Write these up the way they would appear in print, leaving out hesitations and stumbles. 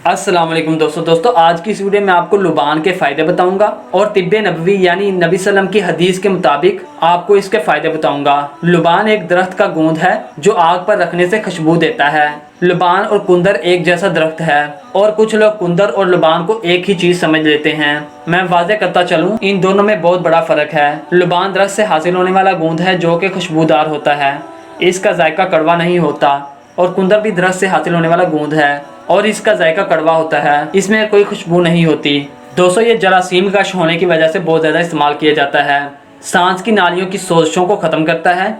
अस्सलाम वालेकुम दोस्तों आज की इस वीडियो में आपको लुबान के फ़ायदे बताऊंगा और तिब्बे नबवी यानी नबी सल्लम की हदीस के मुताबिक आपको इसके फ़ायदे बताऊंगा। लुबान एक दरख्त का गोंद है जो आग पर रखने से खुशबू देता है। लुबान और कुंदर एक जैसा दरख्त है और कुछ लोग कुंदर और लुबान को एक ही चीज़ समझ लेते हैं। मैं वाज़ेह करता चलूँ, इन दोनों में बहुत बड़ा फ़र्क है। लुबान दरख्त से हासिल होने वाला गोंद है जो कि खुशबूदार होता है, इसका जायका कड़वा नहीं होता। और कुंदर भी दरख्त से हासिल होने वाला गोंद है और इसका जायका कड़वा होता है, इसमें कोई खुशबू नहीं होती। दोस्तों ये जरासीम कश होने की वजह से बहुत ज़्यादा इस्तेमाल किया जाता है। सांस की नालियों की सोजशों को ख़त्म करता है,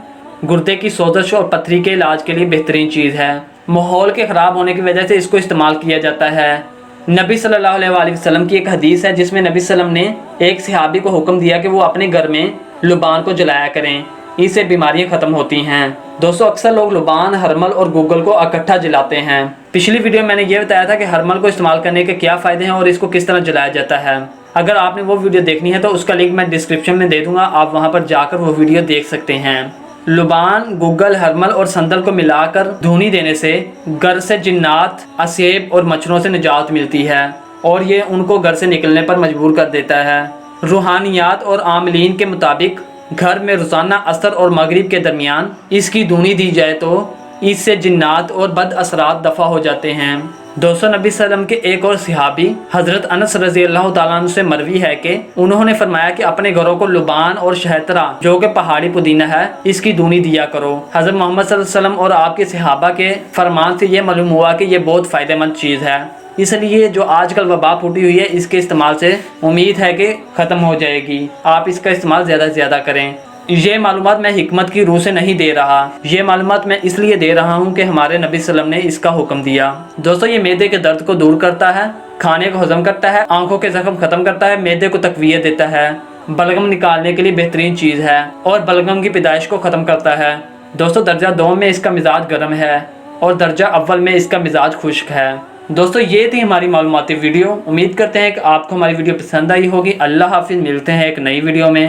गुर्दे की सोजश और पथरी के इलाज के लिए बेहतरीन चीज़ है। माहौल के ख़राब होने की वजह से इसको इस्तेमाल किया जाता है। नबी सल्लल्लाहु अलैहि वसल्लम की एक हदीस है जिसमें नबी सल्लम ने एक सहाबी को हुक्म दिया कि वो अपने घर में लुबान को जलाया करें, इससे बीमारियां ख़त्म होती हैं। दोस्तों अक्सर लोग लुबान, हरमल और गूगल को इकट्ठा जलाते हैं। पिछली वीडियो में मैंने ये बताया था कि हरमल को इस्तेमाल करने के क्या फ़ायदे हैं और इसको किस तरह जलाया जाता है। अगर आपने वो वीडियो देखनी है तो उसका लिंक मैं डिस्क्रिप्शन में दे दूँगा, आप वहाँ पर जाकर वो वीडियो देख सकते हैं। लुबान, गूगल, हरमल और संदल को मिलाकर धूनी देने से घर से जिन्नात, असेब और मच्छरों से निजात मिलती है और ये उनको घर से निकलने पर मजबूर कर देता है। रूहानियात और आमलीन के मुताबिक घर में रोज़ाना असर और मगरिब के दरमियान इसकी धूनी दी जाए तो इससे जिन्नात और बद असरात दफ़ा हो जाते हैं। दोस्तों नबी सल्लम के एक और सहाबी हज़रत अनस रज़ी अल्लाह ताला अन्हु से मरवी है कि उन्होंने फरमाया कि अपने घरों को लुबान और शहतरा जो कि पहाड़ी पुदीना है इसकी धूनी दिया करो। हज़रत मोहम्मद सल्लल्लाहु अलैहि वसल्लम और आपके सहाबा के फरमान से ये मालूम हुआ कि ये बहुत फ़ायदेमंद चीज़ है, इसलिए जो आजकल वबा फूटी हुई है इसके इस्तेमाल से उम्मीद है कि ख़त्म हो जाएगी। आप इसका इस्तेमाल ज़्यादा से ज़्यादा करें। ये मालूमात मैं हिकमत की रूह से नहीं दे रहा, ये मालूमात मैं इसलिए दे रहा हूँ कि हमारे नबी सल्लम ने इसका हुक्म दिया। दोस्तों ये मैदे के दर्द को दूर करता है, खाने को हजम करता है, आंखों के जख्म ख़त्म करता है, मैदे को तकवीयत देता है, बलगम निकालने के लिए बेहतरीन चीज़ है और बलगम की पैदाइश को ख़त्म करता है। दोस्तों दर्जा 2 में इसका मिजाज गर्म है और दर्जा अव्वल में इसका मिजाज खुश्क है। दोस्तों ये थी हमारी मालूमाती वीडियो। उम्मीद करते हैं कि आपको हमारी वीडियो पसंद आई होगी। अल्लाह हाफिज़, मिलते हैं एक नई वीडियो में।